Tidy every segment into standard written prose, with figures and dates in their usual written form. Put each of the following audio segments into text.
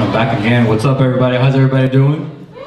I'm back again. What's up, everybody? How's everybody doing? All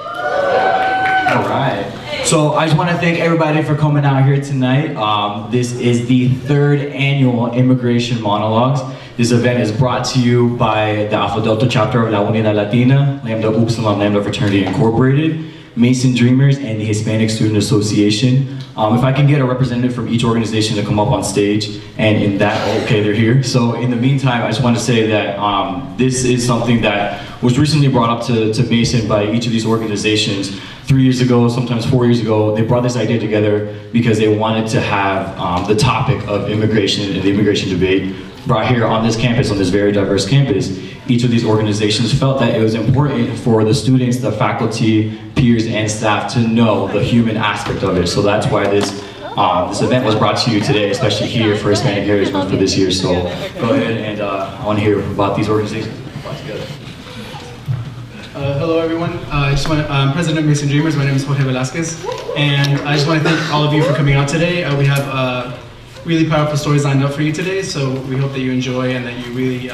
right. So I just want to thank everybody for coming out here tonight. This is the third annual Immigration Monologues. This event is brought to you by the Alpha Delta chapter of La Unidad Latina, Lambda Upsilon Lambda Fraternity Incorporated, Mason Dreamers, and the Hispanic Student Association. If I can get a representative from each organization to come up on stage, and in that, okay, they're here. So in the meantime, I just want to say that this is something that was recently brought up to Mason by each of these organizations. 3 years ago, sometimes 4 years ago, they brought this idea together because they wanted to have the topic of immigration and the immigration debate brought here on this campus, on this very diverse campus. Each of these organizations felt that it was important for the students, the faculty, peers, and staff to know the human aspect of it. So that's why this event was brought to you today, especially here for Hispanic Heritage Month for this year. So go ahead, and I want to hear about these organizations brought together. Hello everyone, I'm President of Mason Dreamers. My name is Jorge Velasquez, and I just want to thank all of you for coming out today. We have really powerful stories lined up for you today, so we hope that you enjoy and that you really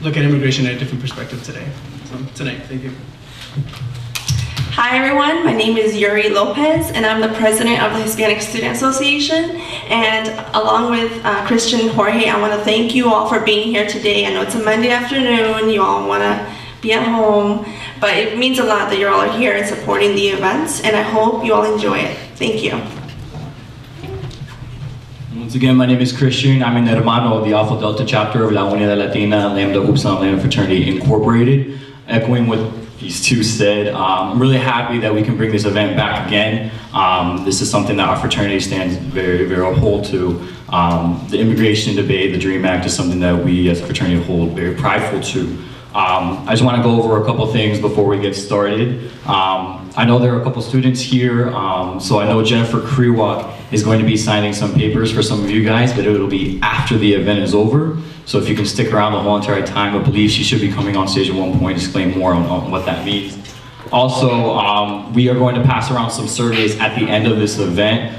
look at immigration at a different perspective today. So tonight, thank you. Hi everyone, my name is Yuri Lopez and I'm the president of the Hispanic Student Association, and along with Christian and Jorge, I want to thank you all for being here today. I know it's a Monday afternoon, you all want to be at home, but it means a lot that you all are here and supporting the events, and I hope you all enjoy it. Thank you. Once again, my name is Christian. I'm an hermano of the Alpha Delta chapter of La Unidad Latina, Lambda Upsilon Lambda Fraternity Incorporated. Echoing what these two said, I'm really happy that we can bring this event back again. This is something that our fraternity stands very, very hold to. The immigration debate, the DREAM Act, is something that we as a fraternity hold very prideful to. I just want to go over a couple things before we get started. I know there are a couple students here, so I know Jennifer Kriwak is going to be signing some papers for some of you guys, but it'll be after the event is over. So if you can stick around the whole entire time, I believe she should be coming on stage at one point to explain more on what that means. Also, we are going to pass around some surveys at the end of this event,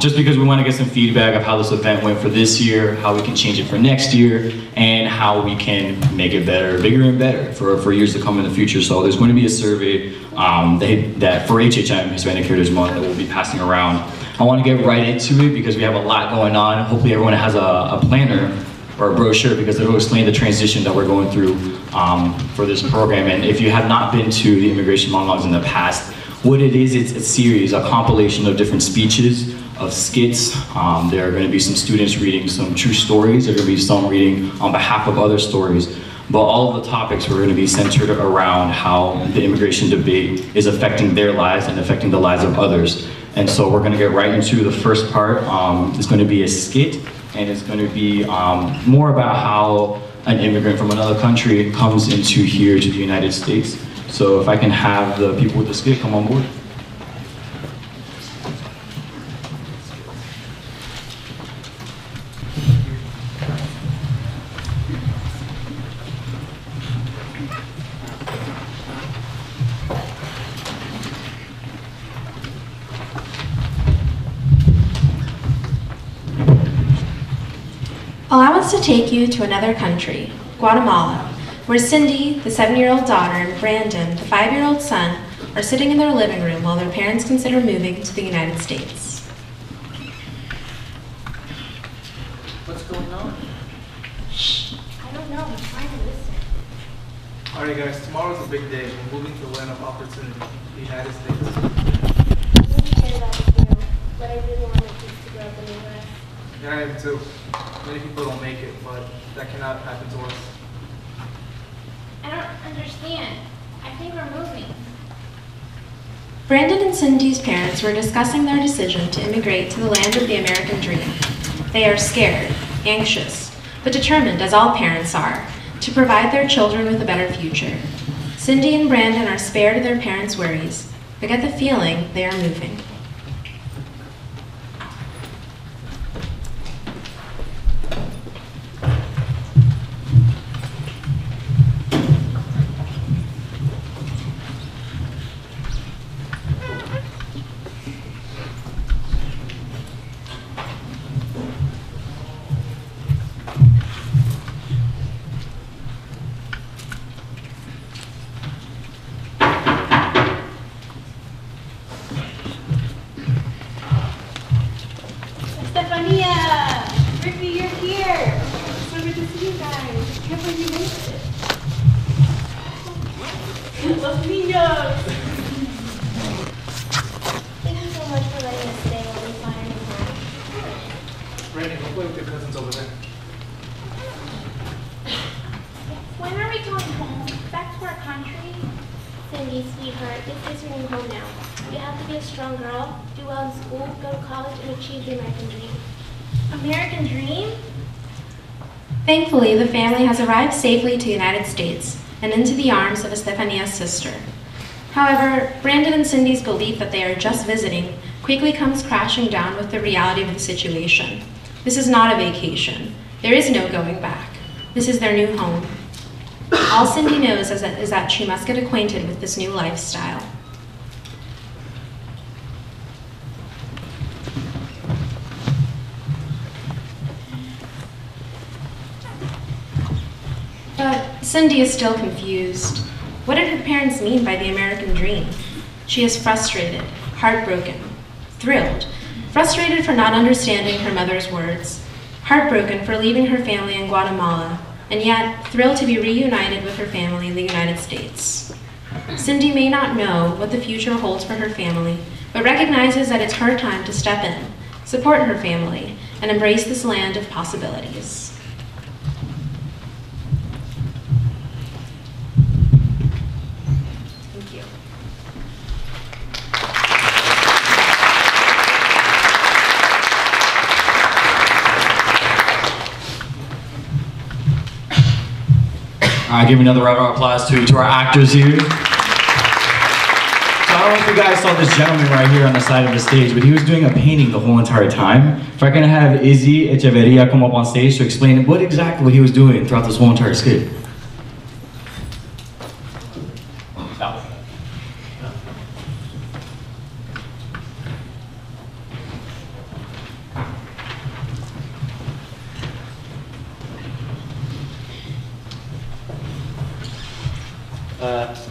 just because we want to get some feedback of how this event went for this year, how we can change it for next year, and how we can make it better, bigger and better for years to come in the future. So there's going to be a survey that for HHM, Hispanic Heritage Month, that we'll be passing around. I want to get right into it because we have a lot going on. Hopefully everyone has a planner or a brochure, because it'll explain the transition that we're going through for this program. And if you have not been to the Immigration Monologues in the past, what it is, it's a series, a compilation of different speeches, of skits. There are going to be some students reading some true stories. There are going to be some reading on behalf of other stories. But all of the topics are going to be centered around how the immigration debate is affecting their lives and affecting the lives of others. And so we're going to get right into the first part. It's going to be a skit, and it's going to be more about how an immigrant from another country comes into here to the United States. So if I can have the people with the skit come on board. Allow us to take you to another country, Guatemala, where Cindy, the 7-year-old daughter, and Brandon, the 5-year-old son, are sitting in their living room while their parents consider moving to the United States. What's going on? Shh, I don't know, I'm trying to listen. Alright guys, tomorrow's a big day. We're moving to a land of opportunity, the United States. I didn't care that too, but I really want my kids to grow up in the U.S. Yeah, I am too. Many people don't make it, but that cannot happen to us. I don't understand. I think we're moving. Brandon and Cindy's parents were discussing their decision to immigrate to the land of the American dream. They are scared, anxious, but determined, as all parents are, to provide their children with a better future. Cindy and Brandon are spared of their parents' worries, but get the feeling they are moving. You guys, I can't believe you made it. Los niños! Thank you so much for letting us stay while we find a new home. Randy, go play with your cousins over there. When are we going home? Back to our country? Cindy, sweetheart, this is your new home now. You have to be a strong girl, do well in school, go to college, and achieve the American dream. American dream? Thankfully, the family has arrived safely to the United States and into the arms of Estefania's sister. However, Brandon and Cindy's belief that they are just visiting quickly comes crashing down with the reality of the situation. This is not a vacation. There is no going back. This is their new home. All Cindy knows is that she must get acquainted with this new lifestyle. But Cindy is still confused. What did her parents mean by the American dream? She is frustrated, heartbroken, thrilled, frustrated for not understanding her mother's words, heartbroken for leaving her family in Guatemala, and yet thrilled to be reunited with her family in the United States. Cindy may not know what the future holds for her family, but recognizes that it's her time to step in, support her family, and embrace this land of possibilities. Thank you. All right, give another round of applause to our actors here. So I don't know if you guys saw this gentleman right here on the side of the stage, but he was doing a painting the whole entire time. If I can have Izzy Echeverria come up on stage to explain what exactly he was doing throughout this whole entire skit.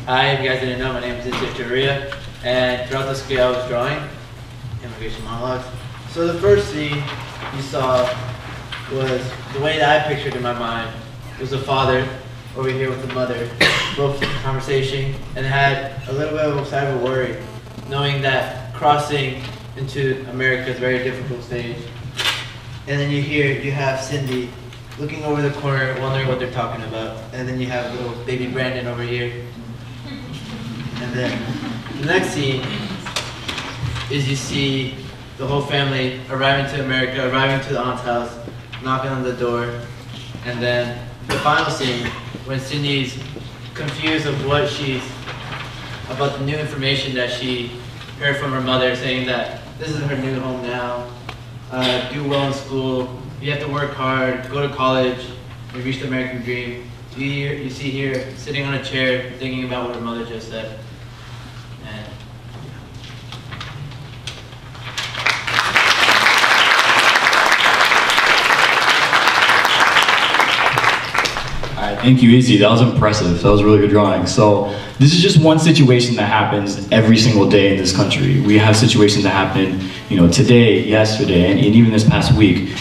Hi, if you guys didn't know, my name is Echeverria, and throughout the skit I was drawing immigration monologues. So the first scene you saw was the way that I pictured in my mind was a father over here with the mother, both conversation, and had a little bit of a side of a worry, knowing that crossing into America is a very difficult stage. And then you have Cindy looking over the corner, wondering what they're talking about. And then you have little baby Brandon over here. And then the next scene is you see the whole family arriving to America, arriving to the aunt's house, knocking on the door. And then the final scene, when Cindy's confused of about the new information that she heard from her mother, saying that this is her new home now, do well in school, you have to work hard, go to college, you reach the American dream. You see here, sitting on a chair, thinking about what her mother just said. And All right, thank you, Izzy. That was impressive. That was really good drawing. So this is just one situation that happens every single day in this country. We have situations that happen, today, yesterday, and even this past week.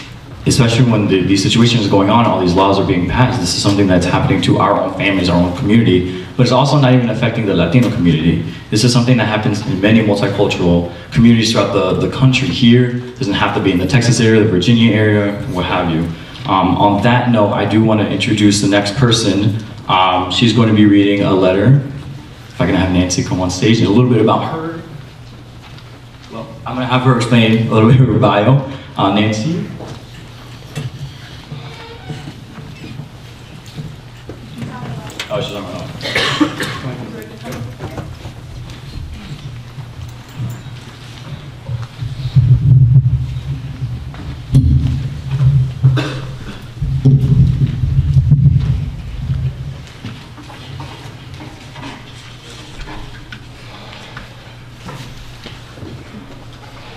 Especially when these situations are going on, all these laws are being passed. This is something that's happening to our own families, our own community, but it's also not even affecting the Latino community. This is something that happens in many multicultural communities throughout the country here. It doesn't have to be in the Texas area, the Virginia area, what have you. On that note, I do want to introduce the next person. She's going to be reading a letter. If I can have Nancy come on stage and a little bit about her. Well, I'm going to have her explain a little bit of her bio. Nancy? Oh, she's on her own.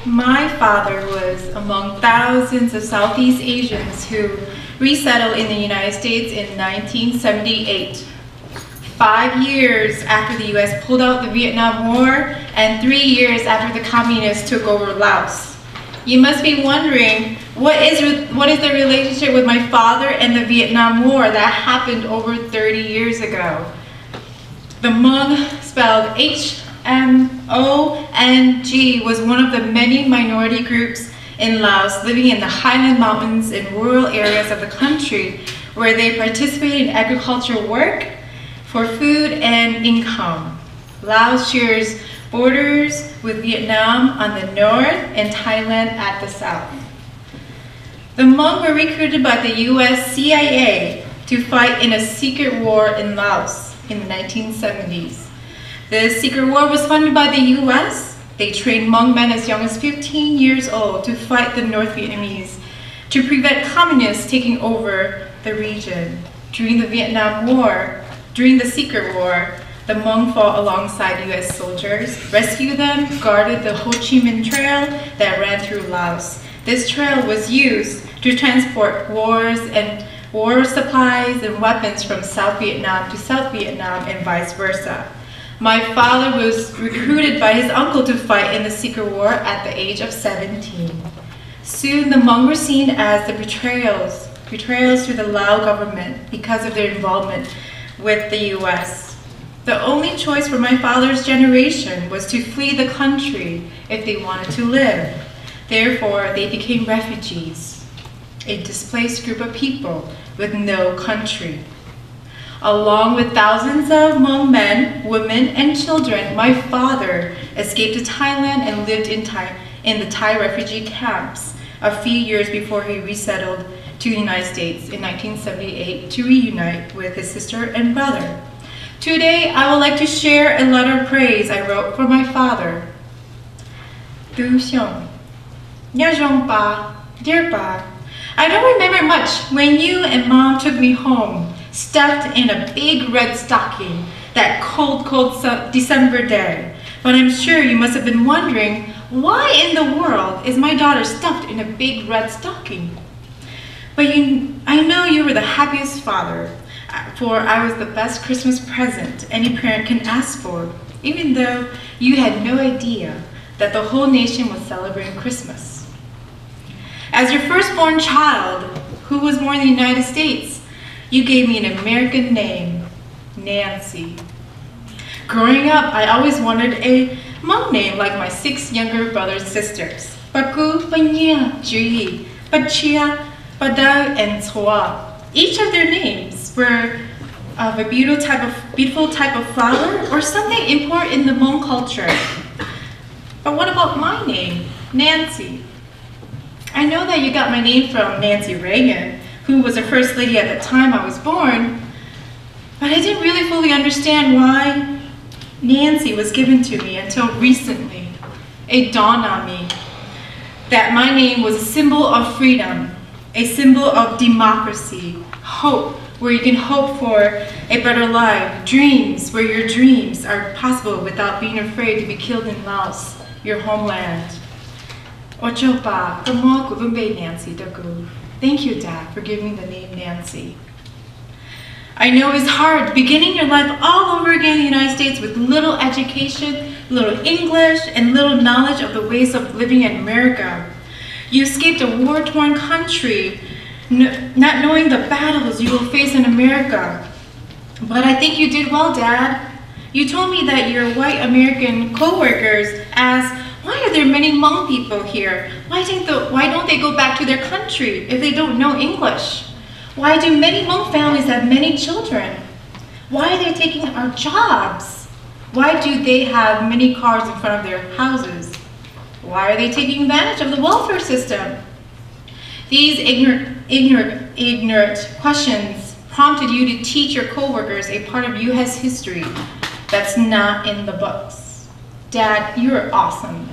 My father was among thousands of Southeast Asians who resettled in the United States in 1978. 5 years after the US pulled out the Vietnam War and 3 years after the communists took over Laos. You must be wondering What is the relationship with my father and the Vietnam War that happened over 30 years ago? The Hmong, spelled H-M-O-N-G, was one of the many minority groups in Laos living in the highland mountains and rural areas of the country where they participated in agricultural work for food and income. Laos shares borders with Vietnam on the north and Thailand at the south. The Hmong were recruited by the US CIA to fight in a secret war in Laos in the 1970s. The secret war was funded by the US. They trained Hmong men as young as 15 years old to fight the North Vietnamese to prevent communists taking over the region. During the Vietnam War, during the secret war, the Hmong fought alongside US soldiers, rescued them, guarded the Ho Chi Minh Trail that ran through Laos. This trail was used to transport war supplies and weapons from South Vietnam to South Vietnam and vice versa. My father was recruited by his uncle to fight in the secret war at the age of 17. Soon the Hmong were seen as the betrayals to the Lao government because of their involvement with the US. The only choice for my father's generation was to flee the country if they wanted to live. Therefore, they became refugees, a displaced group of people with no country. Along with thousands of Hmong men, women, and children, my father escaped to Thailand and lived in the Thai refugee camps a few years before he resettled to the United States in 1978 to reunite with his sister and brother. Today, I would like to share a letter of praise I wrote for my father. Du Xiong, Nha Zhong Pa, dear Pa, I don't remember much when you and Mom took me home, stuffed in a big red stocking that cold December day. But I'm sure you must have been wondering, why in the world is my daughter stuffed in a big red stocking? But I know you were the happiest father, for I was the best Christmas present any parent can ask for, even though you had no idea that the whole nation was celebrating Christmas. As your firstborn child, who was born in the United States, you gave me an American name, Nancy. Growing up, I always wanted a Hmong name like my 6 younger brothers and sisters. Paku, Panya, Jui, Pachia, Padau, and Choa. Each of their names were of a beautiful type of flower or something important in the Hmong culture. But what about my name, Nancy? I know that you got my name from Nancy Reagan, who was the first lady at the time I was born, but I didn't really fully understand why Nancy was given to me until recently. It dawned on me that my name was a symbol of freedom, a symbol of democracy, hope, where you can hope for a better life, dreams, where your dreams are possible without being afraid to be killed in Laos, your homeland. Ochopa, Nancy. Thank you, Dad, for giving me the name Nancy. I know it's hard beginning your life all over again in the United States with little education, little English, and little knowledge of the ways of living in America. You escaped a war-torn country, not knowing the battles you will face in America. But I think you did well, Dad. You told me that your white American co-workers asked, why are there many Hmong people here? Why don't they go back to their country if they don't know English? Why do many Hmong families have many children? Why are they taking our jobs? Why do they have many cars in front of their houses? Why are they taking advantage of the welfare system? These ignorant questions prompted you to teach your coworkers a part of U.S. history that's not in the books. Dad, you're awesome.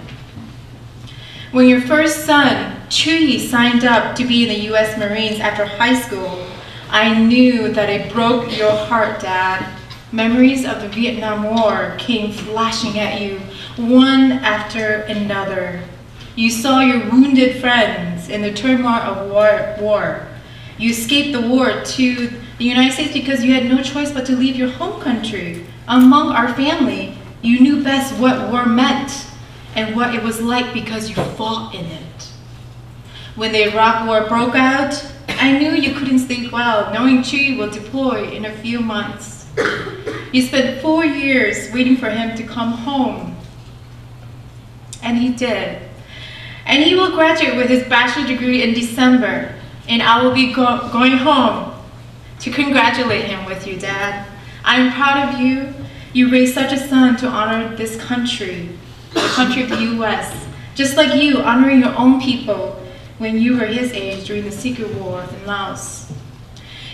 When your first son, Chui, signed up to be in the U.S. Marines after high school, I knew that it broke your heart, Dad. Memories of the Vietnam War came flashing at you, one after another. You saw your wounded friends in the turmoil of war. You escaped the war to the United States because you had no choice but to leave your home country. Among our family, you knew best what war meant and what it was like because you fought in it. When the Iraq War broke out, I knew you couldn't sleep well, knowing Chewie will deploy in a few months. You spent 4 years waiting for him to come home. And he did. And he will graduate with his bachelor's degree in December. And I will be going home to congratulate him with you, Dad. I'm proud of you. You raised such a son to honor this country, the country of the U.S., just like you honoring your own people when you were his age during the Secret War in Laos.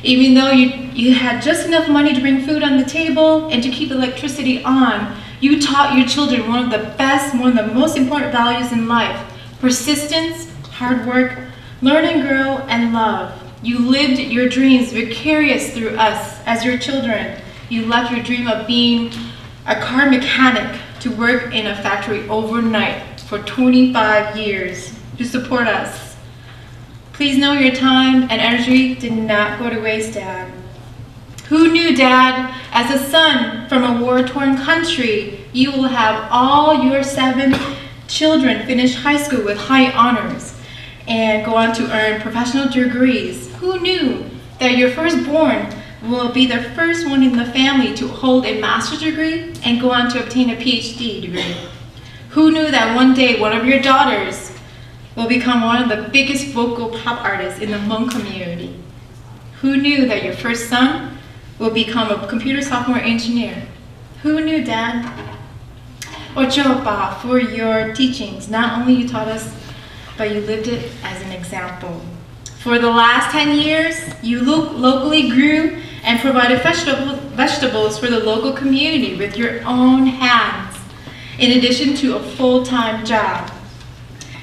Even though you had just enough money to bring food on the table and to keep electricity on, you taught your children one of the most important values in life: persistence, hard work, learn and grow, and love. You lived your dreams vicarious through us as your children. You left your dream of being a car mechanic to work in a factory overnight for 25 years to support us. Please know your time and energy did not go to waste, Dad. Who knew, Dad, as a son from a war-torn country, you will have all your 7 children finish high school with high honors and go on to earn professional degrees? Who knew that your firstborn will be the first one in the family to hold a master's degree and go on to obtain a PhD degree? Who knew that one day one of your daughters will become one of the biggest vocal pop artists in the Hmong community? Who knew that your first son will become a computer software engineer? Who knew, Dad? Ochoa, for your teachings. Not only you taught us, but you lived it as an example. For the last 10 years, you locally grew and provided vegetables for the local community with your own hands, in addition to a full-time job.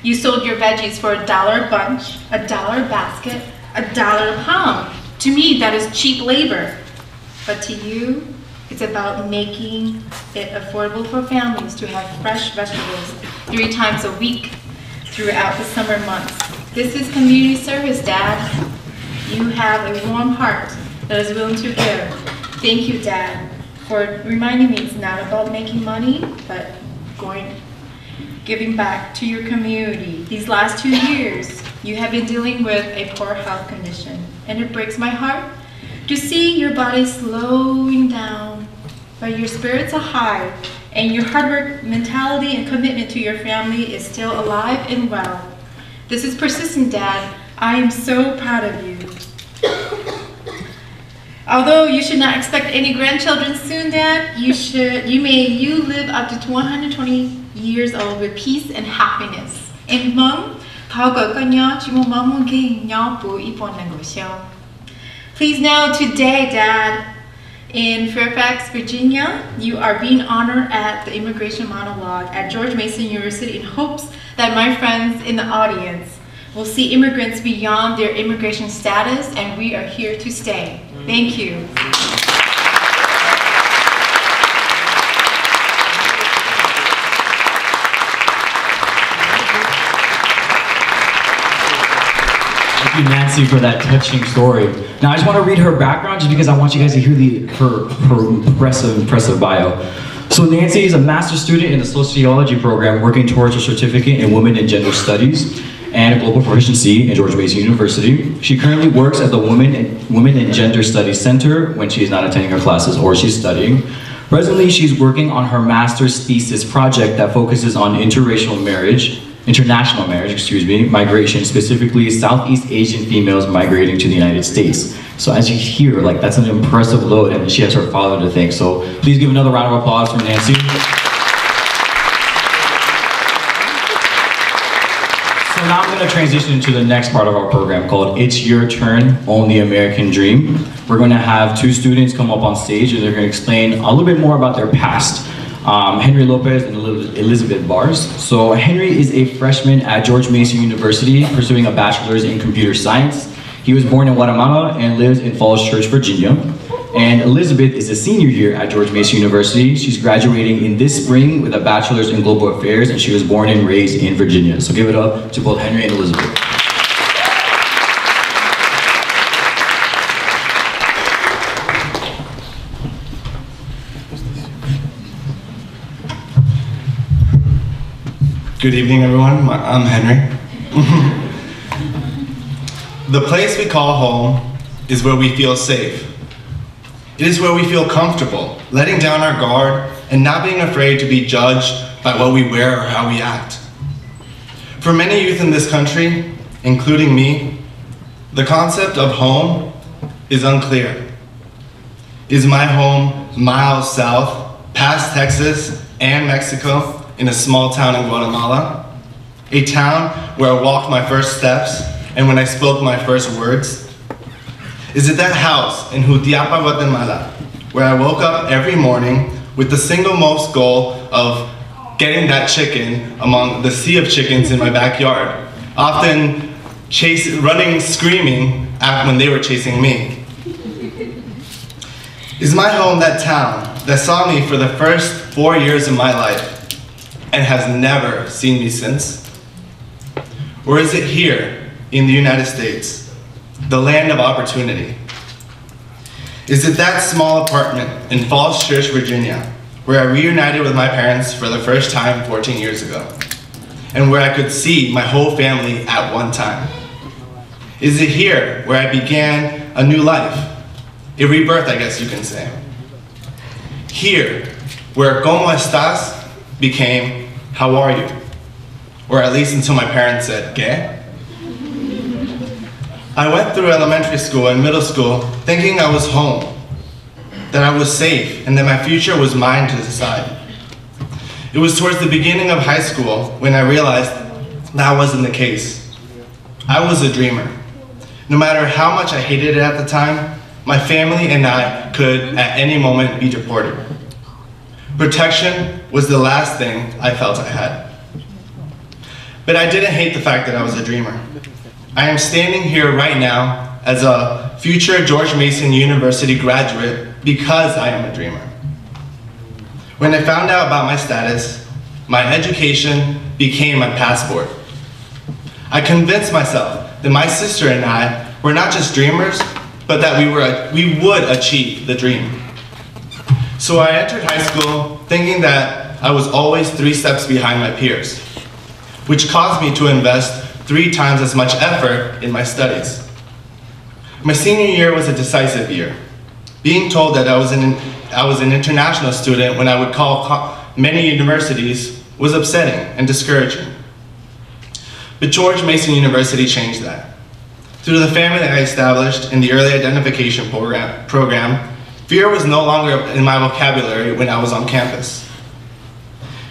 You sold your veggies for $1 a bunch, $1 a basket, $1 a pound. To me, that is cheap labor. But to you, it's about making it affordable for families to have fresh vegetables 3 times a week throughout the summer months. This is community service, Dad. You have a warm heart that is willing to give. Thank you, Dad, for reminding me it's not about making money, but giving back to your community. These last 2 years, you have been dealing with a poor health condition, and it breaks my heart to see your body slowing down, but your spirits are high, and your hard work mentality and commitment to your family is still alive and well. This is persistent, Dad. I am so proud of you. Although you should not expect any grandchildren soon, Dad, you live up to 120 years old with peace and happiness. In Hmong, please know today, Dad, in Fairfax, Virginia, you are being honored at the Immigration Monologue at George Mason University in hopes that my friends in the audience will see immigrants beyond their immigration status, and we are here to stay. Thank you. Thank you, Nancy, for that touching story. Now, I just want to read her background just because I want you guys to hear her impressive bio. So Nancy is a master's student in the sociology program working towards a certificate in women and gender studies and global proficiency in George Mason University. She currently works at the Women and Gender Studies Center when she is not attending her classes or she's studying. Presently, she's working on her master's thesis project that focuses on international marriage, migration, specifically Southeast Asian females migrating to the United States. So as you hear, like, that's an impressive load, and she has her father to thank. So please give another round of applause for Nancy. So now I'm going to transition into the next part of our program called It's Your Turn, Own the American Dream. We're going to have 2 students come up on stage and they're going to explain a little bit more about their past. Henry Lopez and Elizabeth Bars. So Henry is a freshman at George Mason University pursuing a bachelor's in computer science. He was born in Guatemala and lives in Falls Church, Virginia. And Elizabeth is a senior here at George Mason University. She's graduating in this spring with a bachelor's in global affairs, and she was born and raised in Virginia. So give it up to both Henry and Elizabeth. Good evening, everyone. I'm Henry. The place we call home is where we feel safe. It is where we feel comfortable, letting down our guard and not being afraid to be judged by what we wear or how we act. For many youth in this country, including me, the concept of home is unclear. Is my home miles south, past Texas and Mexico, in a small town in Guatemala? A town where I walked my first steps and when I spoke my first words? Is it that house in Jutiapa, Guatemala, where I woke up every morning with the single most goal of getting that chicken among the sea of chickens in my backyard, often running, screaming when they were chasing me? Is my home that town that saw me for the first 4 years of my life and has never seen me since? Or is it here in the United States, the land of opportunity? Is it that small apartment in Falls Church, Virginia, where I reunited with my parents for the first time 14 years ago, and where I could see my whole family at one time? Is it here where I began a new life, a rebirth, I guess you can say? Here, where "Cómo estás" became "How are you?" Or at least until my parents said, "¿Qué?" I went through elementary school and middle school thinking I was home, that I was safe, and that my future was mine to decide. It was towards the beginning of high school when I realized that wasn't the case. I was a dreamer. No matter how much I hated it at the time, my family and I could at any moment be deported. Protection was the last thing I felt I had. But I didn't hate the fact that I was a dreamer. I am standing here right now as a future George Mason University graduate because I am a dreamer. When I found out about my status, my education became my passport. I convinced myself that my sister and I were not just dreamers, but that we would achieve the dream. So I entered high school thinking that I was always 3 steps behind my peers, which caused me to invest 3 times as much effort in my studies. My senior year was a decisive year. Being told that I was an international student when I would call many universities was upsetting and discouraging. But George Mason University changed that. Through the family that I established in the early identification program, fear was no longer in my vocabulary when I was on campus.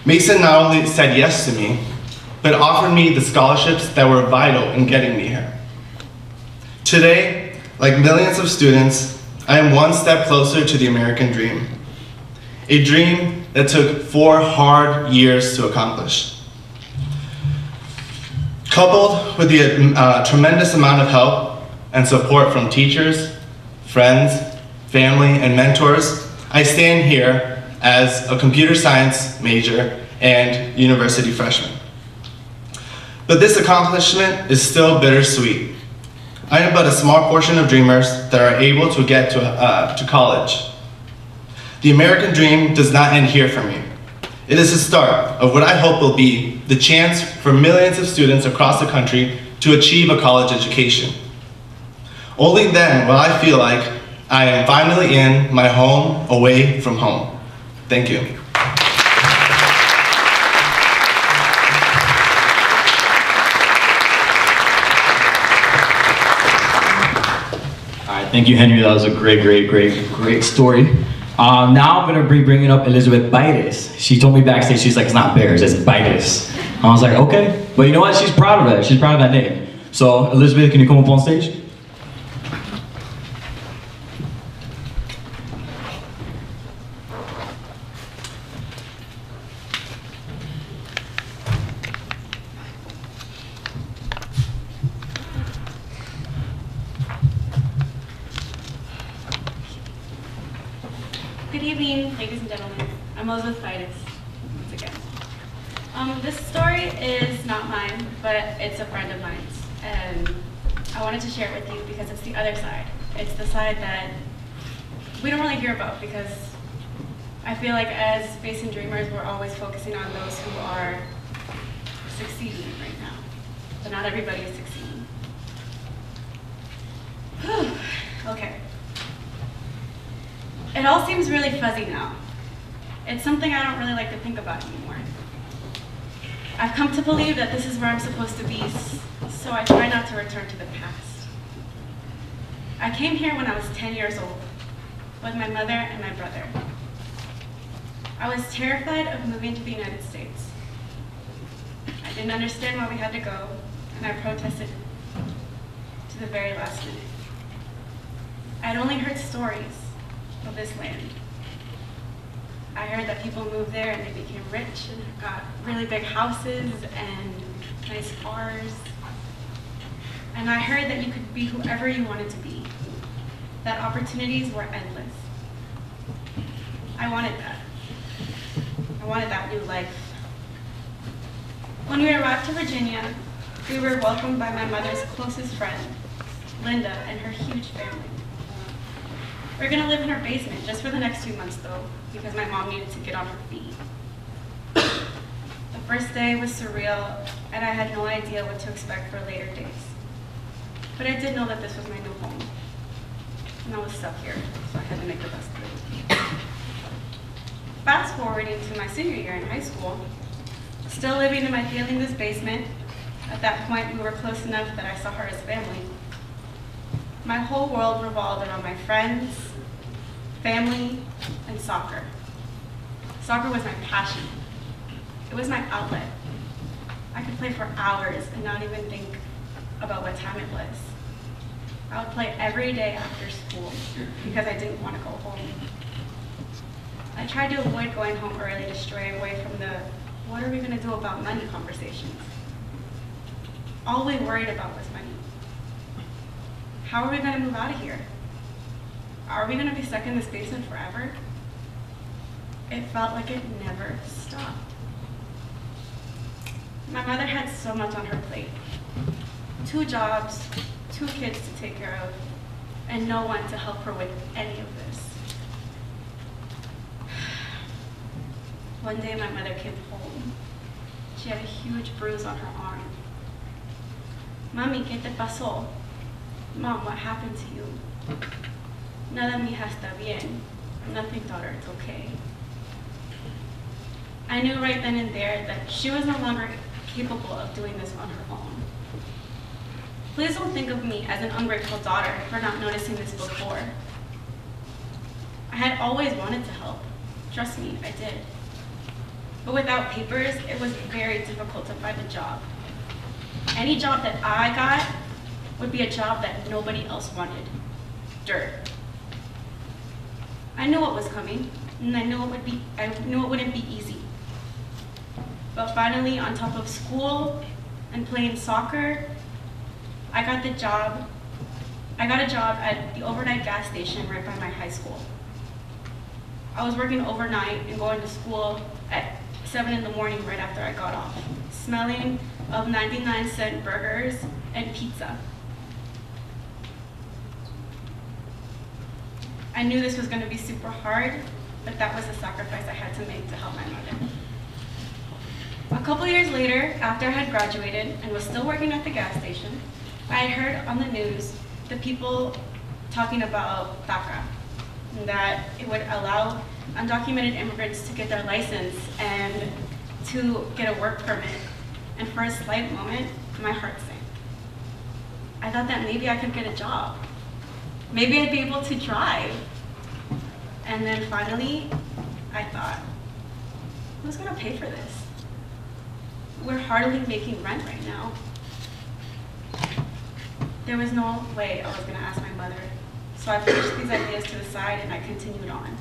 Mason not only said yes to me, but offered me the scholarships that were vital in getting me here. Today, like millions of students, I am one step closer to the American dream. A dream that took 4 hard years to accomplish. Coupled with the tremendous amount of help and support from teachers, friends, family, and mentors, I stand here as a computer science major and university freshman. But this accomplishment is still bittersweet. I am but a small portion of dreamers that are able to get to college. The American dream does not end here for me. It is the start of what I hope will be the chance for millions of students across the country to achieve a college education. Only then will I feel like I am finally in my home away from home. Thank you. Thank you, Henry. That was a great story. Now I'm gonna be bringing up Elizabeth Baites. She told me backstage, she's like, it's not Bears, it's Baites. I was like, okay. But you know what? She's proud of that. She's proud of that name. So, Elizabeth, can you come up on stage? Good evening, ladies and gentlemen. I'm Elizabeth Baites, once again. This story is not mine, but it's a friend of mine's, and I wanted to share it with you because it's the other side. It's the side that we don't really hear about, because I feel like as Mason Dreamers, we're always focusing on those who are succeeding right now, but not everybody is succeeding. Okay. It all seems really fuzzy now. It's something I don't really like to think about anymore. I've come to believe that this is where I'm supposed to be, so I try not to return to the past. I came here when I was 10 years old, with my mother and my brother. I was terrified of moving to the United States. I didn't understand why we had to go, and I protested to the very last minute. I'd only heard stories of this land. I heard that people moved there and they became rich and got really big houses and nice cars. And I heard that you could be whoever you wanted to be, that opportunities were endless. I wanted that. I wanted that new life. When we arrived to Virginia, we were welcomed by my mother's closest friend, Linda, and her huge family. We're gonna live in her basement just for the next 2 months though, because my mom needed to get on her feet. The first day was surreal, and I had no idea what to expect for later days. But I did know that this was my new home, and I was stuck here, so I had to make the best of it. Fast forwarding to my senior year in high school, still living in my feelingless basement. At that point, we were close enough that I saw her as family. My whole world revolved around my friends, family, and soccer. Soccer was my passion. It was my outlet. I could play for hours and not even think about what time it was. I would play every day after school because I didn't want to go home. I tried to avoid going home early to stray away from the what are we going to do about money conversations. All we worried about was money. How are we going to move out of here? Are we going to be stuck in this basement forever? It felt like it never stopped. My mother had so much on her plate. 2 jobs, 2 kids to take care of, and no one to help her with any of this. One day my mother came home. She had a huge bruise on her arm. Mami, ¿qué te pasó? Mom, what happened to you? Nada, mija, está bien. Nothing, daughter, it's okay. I knew right then and there that she was no longer capable of doing this on her own. Please don't think of me as an ungrateful daughter for not noticing this before. I had always wanted to help. Trust me, I did. But without papers, it was very difficult to find a job. Any job that I got would be a job that nobody else wanted. Dirt. I knew what was coming, and I knew it wouldn't be easy. But finally, on top of school and playing soccer, I got a job at the overnight gas station right by my high school. I was working overnight and going to school at 7 in the morning right after I got off, smelling of 99-cent burgers and pizza. I knew this was going to be super hard, but that was the sacrifice I had to make to help my mother. A couple years later, after I had graduated and was still working at the gas station, I had heard on the news the people talking about DACA, that it would allow undocumented immigrants to get their license and to get a work permit. And for a slight moment, my heart sank. I thought that maybe I could get a job. Maybe I'd be able to drive. And then finally, I thought, who's gonna pay for this? We're hardly making rent right now. There was no way I was gonna ask my mother. So I pushed these ideas to the side and I continued on.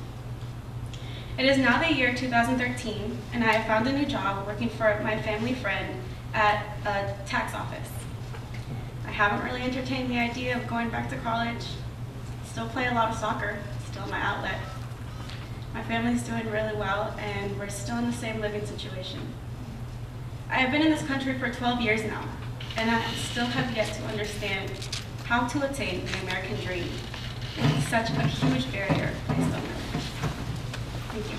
It is now the year 2013, and I have found a new job working for my family friend at a tax office. I haven't really entertained the idea of going back to college. Still play a lot of soccer, still my outlet. My family's doing really well, and we're still in the same living situation. I have been in this country for 12 years now, and I still have yet to understand how to attain the American dream. It's such a huge barrier placed on me. Thank you.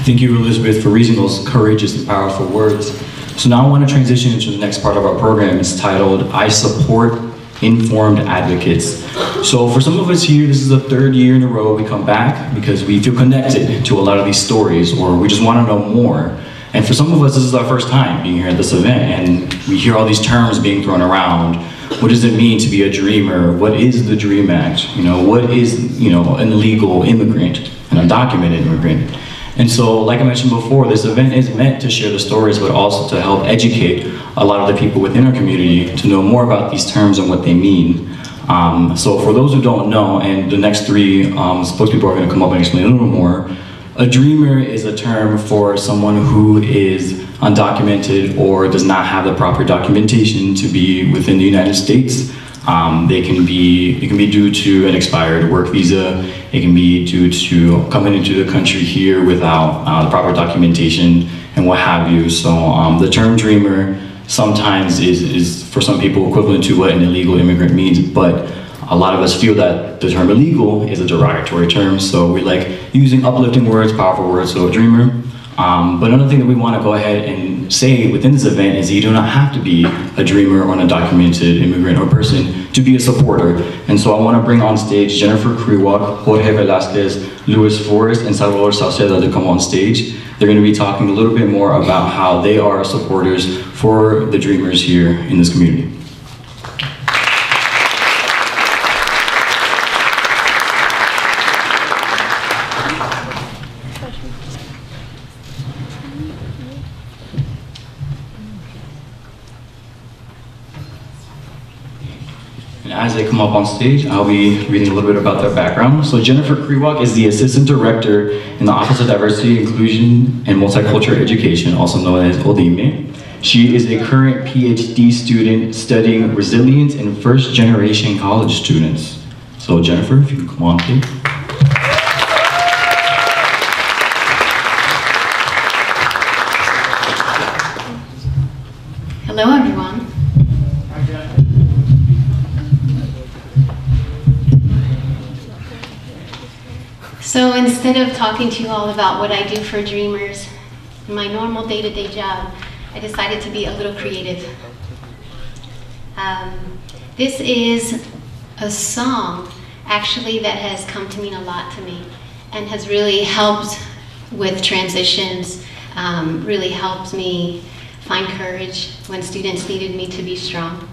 Thank you, Elizabeth, for reading those courageous and powerful words. So now I want to transition into the next part of our program. It's titled, I Support Informed Advocates. So for some of us here, this is the third year in a row we come back because we feel connected to a lot of these stories, or we just want to know more. And for some of us, this is our first time being here at this event, and we hear all these terms being thrown around. What does it mean to be a dreamer? What is the DREAM Act? What is, an illegal immigrant, an undocumented immigrant? And so, like I mentioned before, this event is meant to share the stories, but also to help educate a lot of the people within our community to know more about these terms and what they mean. So for those who don't know, and the next three spokespeople are going to come up and explain a little more, a dreamer is a term for someone who is undocumented or does not have the proper documentation to be within the United States. It can be due to an expired work visa. It can be due to coming into the country here without the proper documentation and what have you. So the term dreamer sometimes is for some people equivalent to what an illegal immigrant means, but a lot of us feel that the term illegal is a derogatory term, so we like using uplifting words, powerful words, so a dreamer. But another thing that we want to go ahead and say within this event is that you do not have to be a dreamer or an undocumented immigrant or person to be a supporter. And so I want to bring on stage Jennifer Kriwak, Jorge Velasquez, Luis Forrest, and Salvador Sauceda to come on stage. They're going to be talking a little bit more about how they are supporters for the dreamers here in this community. As they come up on stage, I'll be reading a little bit about their background. So Jennifer Kriwak is the Assistant Director in the Office of Diversity, Inclusion, and Multicultural Education, also known as ODIME. She is a current PhD student studying resilience in first-generation college students. So Jennifer, if you can come on, please. Hello, everyone. So instead of talking to you all about what I do for dreamers in my normal day-to-day job, I decided to be a little creative. This is a song, actually, that has come to mean a lot to me and has really helped with transitions, really helped me find courage when students needed me to be strong,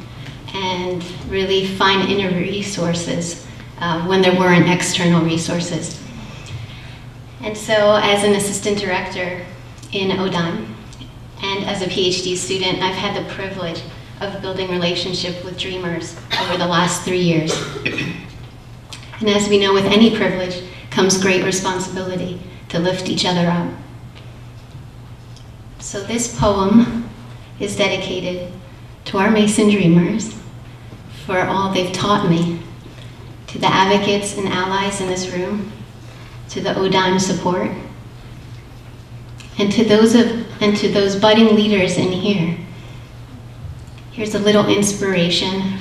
and really find inner resources when there weren't external resources. And so as an assistant director in ODIME and as a PhD student, I've had the privilege of building relationship with dreamers over the last 3 years. And as we know, with any privilege comes great responsibility to lift each other up. So this poem is dedicated to our Mason dreamers for all they've taught me, to the advocates and allies in this room, to the ODIME support, and to those budding leaders in here. Here's a little inspiration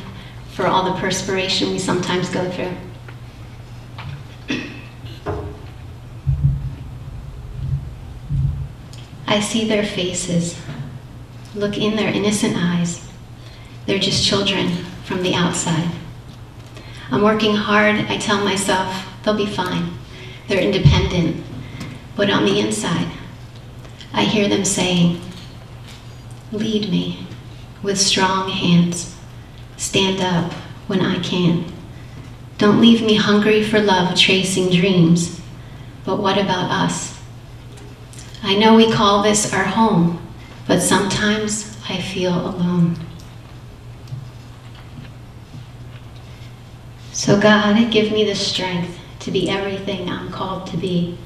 for all the perspiration we sometimes go through. I see their faces, look in their innocent eyes. They're just children from the outside. I'm working hard, I tell myself they'll be fine. They're independent, but on the inside, I hear them saying, lead me with strong hands. Stand up when I can. Don't leave me hungry for love, chasing dreams. But what about us? I know we call this our home, but sometimes I feel alone. So God, give me the strength to be everything I'm called to be.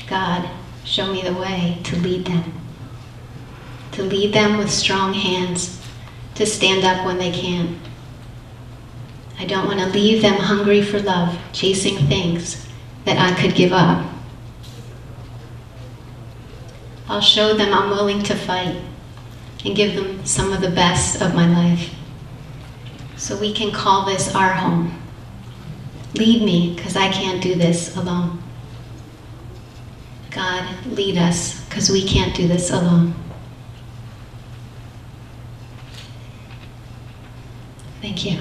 God, show me the way to lead them. To lead them with strong hands, to stand up when they can. I don't want to leave them hungry for love, chasing things that I could give up. I'll show them I'm willing to fight and give them some of the best of my life. So we can call this our home. Lead me, because I can't do this alone. God lead us, because we can't do this alone. Thank you.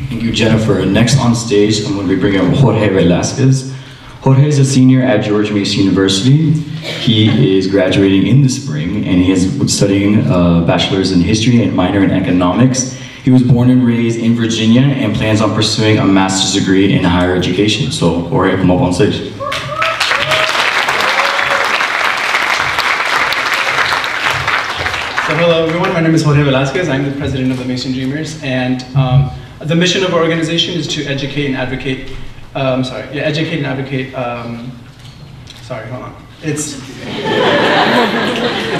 Thank you, Jennifer. Next on stage, I'm going to be bringing up Jorge Velasquez. Jorge is a senior at George Mason University. He is graduating in the spring, and he is studying a bachelor's in history and minor in economics. He was born and raised in Virginia and plans on pursuing a master's degree in higher education. So, Jorge, come up on stage. So hello everyone, my name is Jorge Velasquez. I'm the president of the Mason Dreamers, and the mission of our organization is to educate and advocate. It's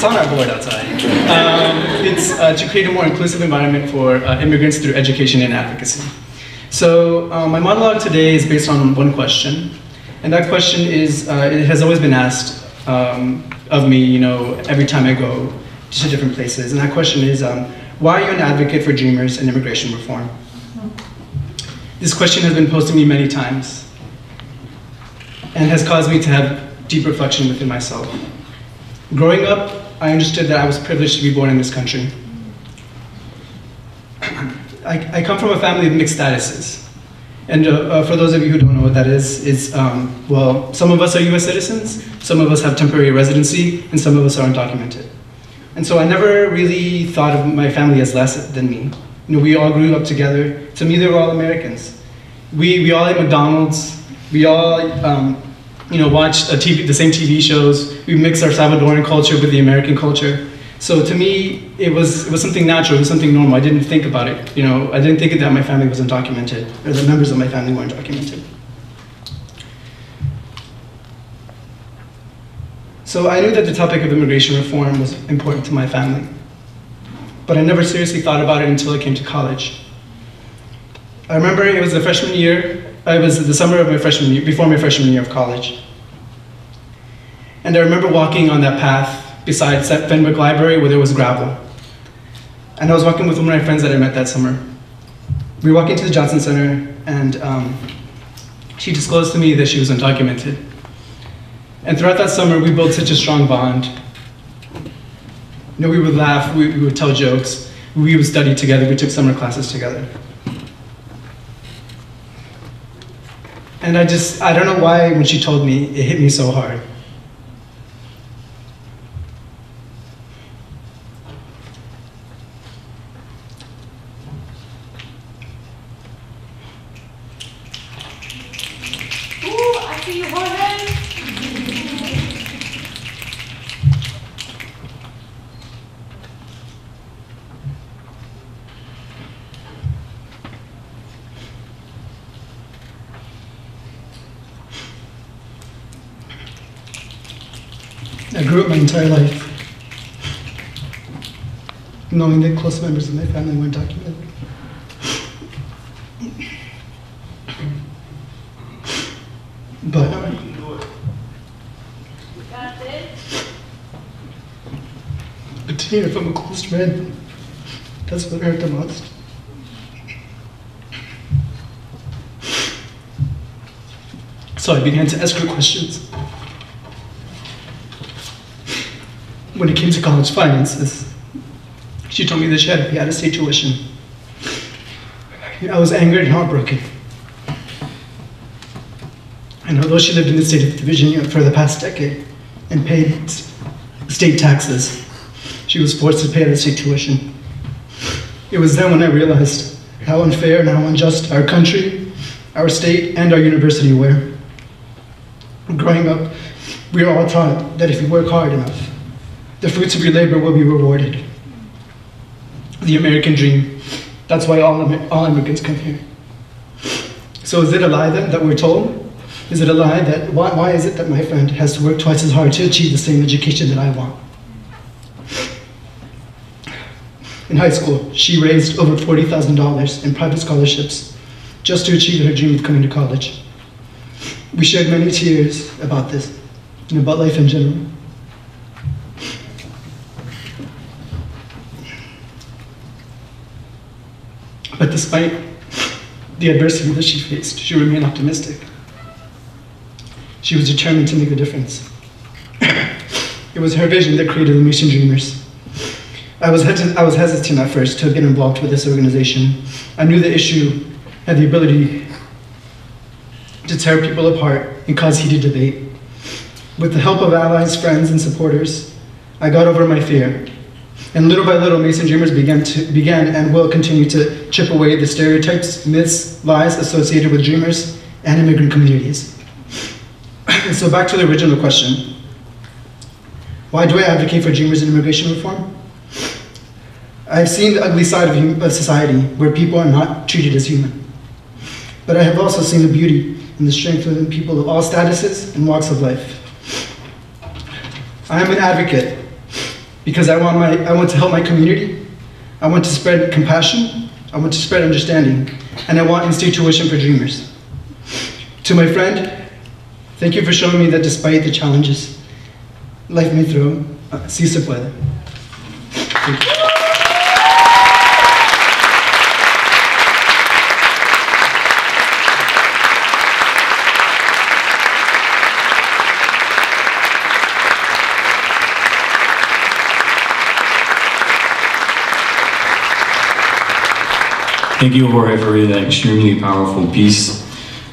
on our board outside. It's to create a more inclusive environment for immigrants through education and advocacy. So my monologue today is based on one question, and that question is, it has always been asked of me, you know, every time I go to different places, and that question is, why are you an advocate for Dreamers and immigration reform? This question has been posed to me many times and has caused me to have deep reflection within myself. Growing up, I understood that I was privileged to be born in this country. I come from a family of mixed statuses. And for those of you who don't know what that is, well, some of us are US citizens, some of us have temporary residency, and some of us are undocumented. And so I never really thought of my family as less than me. You know, we all grew up together. To me, they were all Americans. We all ate McDonald's. We all, you know, watched the same TV shows. We mixed our Salvadoran culture with the American culture. So to me, it was something natural. It was something normal. I didn't think about it. You know, I didn't think that my family was undocumented, or that members of my family weren't documented. So I knew that the topic of immigration reform was important to my family, but I never seriously thought about it until I came to college. I remember it was the freshman year, it was the summer of my freshman year, before my freshman year of college. And I remember walking on that path beside Fenwick Library where there was gravel. And I was walking with one of my friends that I met that summer. We were walking to the Johnson Center, and she disclosed to me that she was undocumented. And throughout that summer, we built such a strong bond. You know, we would laugh, we would tell jokes, we would study together, we took summer classes together. And I don't know why when she told me, it hit me so hard. Ooh, I see you, Jorge. I grew up my entire life knowing that close members of my family weren't documented. But to hear from a close friend, that's what hurt the most. So I began to ask her questions. When it came to college finances, she told me that she had to pay out-of-state tuition. I was angered and heartbroken. And although she lived in the state of Virginia for the past decade and paid state taxes, she was forced to pay out-of-state tuition. It was then when I realized how unfair and how unjust our country, our state, and our university were. Growing up, we were all taught that if you work hard enough, the fruits of your labor will be rewarded. The American dream. That's why all immigrants come here. So is it a lie then that we're told? Is it a lie that, why is it that my friend has to work twice as hard to achieve the same education that I want? In high school, she raised over $40,000 in private scholarships just to achieve her dream of coming to college. We shared many tears about this and about life in general. despite the adversity that she faced, she remained optimistic. She was determined to make a difference. It was her vision that created the Mason Dreamers. I was hesitant at first to get involved with this organization. I knew the issue had the ability to tear people apart and cause heated debate. With the help of allies, friends, and supporters, I got over my fear. And little by little, Mason Dreamers began and will continue to chip away the stereotypes, myths, lies associated with dreamers and immigrant communities. And so back to the original question. Why do I advocate for dreamers and immigration reform? I've seen the ugly side of society where people are not treated as human. But I have also seen the beauty and the strength within people of all statuses and walks of life. I am an advocate because I want to help my community. I want to spread compassion. I want to spread understanding. And I want in-state tuition for dreamers. To my friend, thank you for showing me that despite the challenges life may throw, sí se puede. Thank you. Thank you, Jorge, for reading that extremely powerful piece.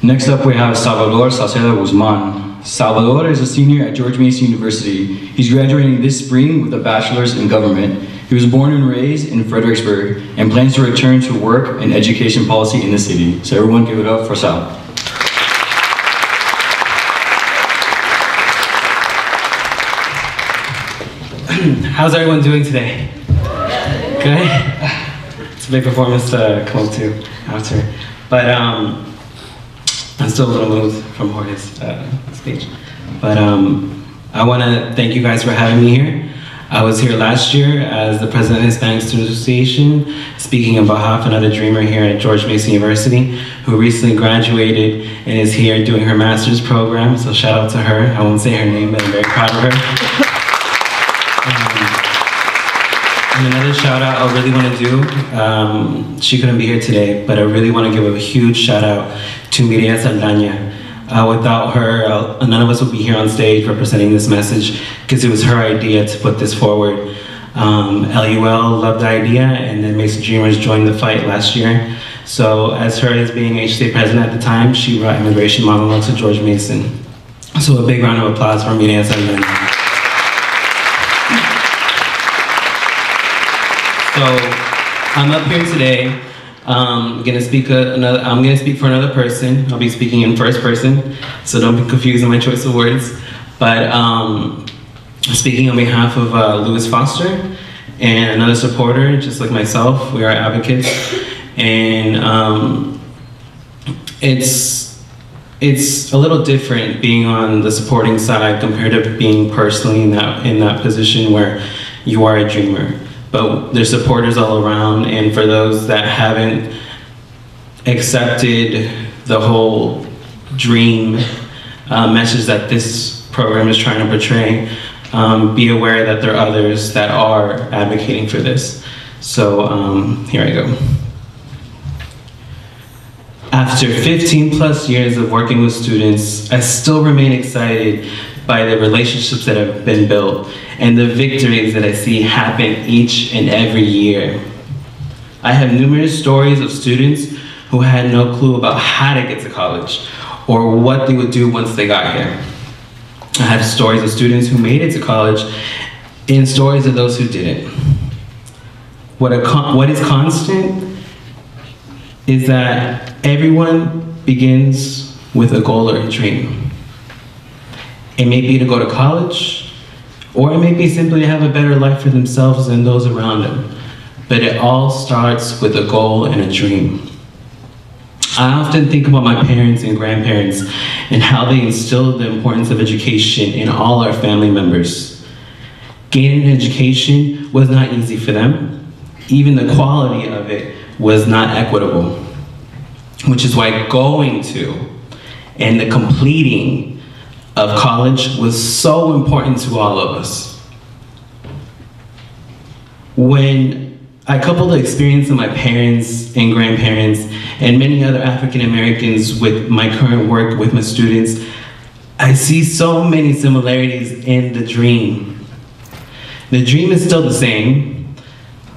Next up, we have Salvador Salceda Guzman. Salvador is a senior at George Mason University. He's graduating this spring with a bachelor's in government. He was born and raised in Fredericksburg and plans to return to work in education policy in the city. So everyone give it up for Sal. How's everyone doing today? Good? It's a big performance to come up to after. But I'm still a little moved from Jorge's speech. But I want to thank you guys for having me here. I was here last year as the president of the Hispanic Student Association, speaking on behalf of another dreamer here at George Mason University, who recently graduated and is here doing her master's program. So shout out to her. I won't say her name, but I'm very proud of her. And another shout out I really want to do, she couldn't be here today, but I really want to give a huge shout out to Mireya Saldaña. Without her, none of us would be here on stage representing this message, because it was her idea to put this forward. LUL loved the idea, and then Mason Dreamers joined the fight last year. So as her as being H-State president at the time, she brought immigration monologues to George Mason. So a big round of applause for Mireya Saldaña. So I'm up here today. I'm gonna speak for another person. I'll be speaking in first person, so don't be confused in my choice of words. But speaking on behalf of Louis Foster and another supporter, just like myself, we are advocates, and it's a little different being on the supporting side compared to being personally in that position where you are a dreamer. But there's supporters all around, and for those that haven't accepted the whole dream message that this program is trying to portray, be aware that there are others that are advocating for this. So here I go. After 15 plus years of working with students, I still remain excited by the relationships that have been built and the victories that I see happen each and every year. I have numerous stories of students who had no clue about how to get to college or what they would do once they got here. I have stories of students who made it to college and stories of those who didn't. What is constant is that everyone begins with a goal or a dream. It may be to go to college, or it may be simply to have a better life for themselves and those around them. But it all starts with a goal and a dream. I often think about my parents and grandparents and how they instilled the importance of education in all our family members. Gaining an education was not easy for them. Even the quality of it was not equitable, which is why going to and the completing of college was so important to all of us. When I couple the experience of my parents and grandparents and many other African Americans with my current work with my students. I see so many similarities in the dream. The dream is still the same.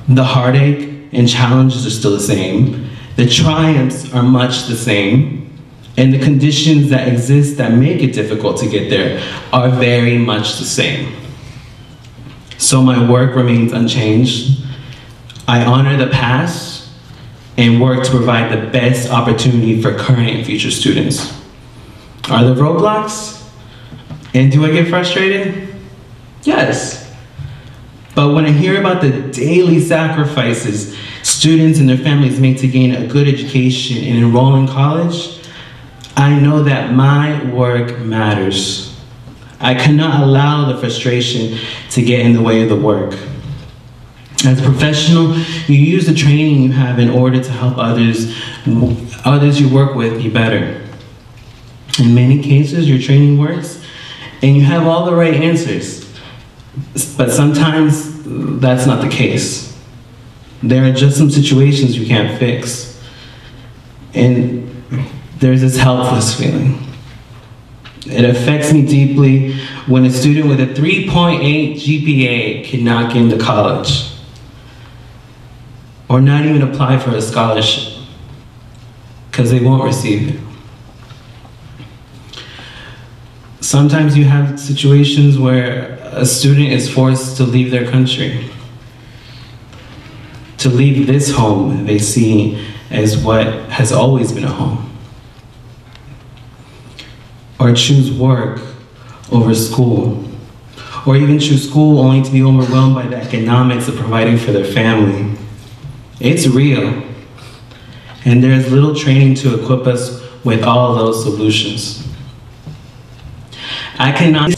The heartache and challenges are still the same. The triumphs are much the same. And the conditions that exist that make it difficult to get there are very much the same. So my work remains unchanged. I honor the past and work to provide the best opportunity for current and future students. Are there roadblocks? And do I get frustrated? Yes. But when I hear about the daily sacrifices students and their families make to gain a good education and enroll in college, I know that my work matters. I cannot allow the frustration to get in the way of the work. As a professional, you use the training you have in order to help others you work with be better. In many cases, your training works and you have all the right answers. But sometimes that's not the case. There are just some situations you can't fix. And there's this helpless feeling. It affects me deeply when a student with a 3.8 GPA cannot get into college or not even apply for a scholarship because they won't receive it. Sometimes you have situations where a student is forced to leave their country, to leave this home they see as what has always been a home, or choose work over school, or even choose school only to be overwhelmed by the economics of providing for their family. It's real, and there is little training to equip us with all those solutions. I cannot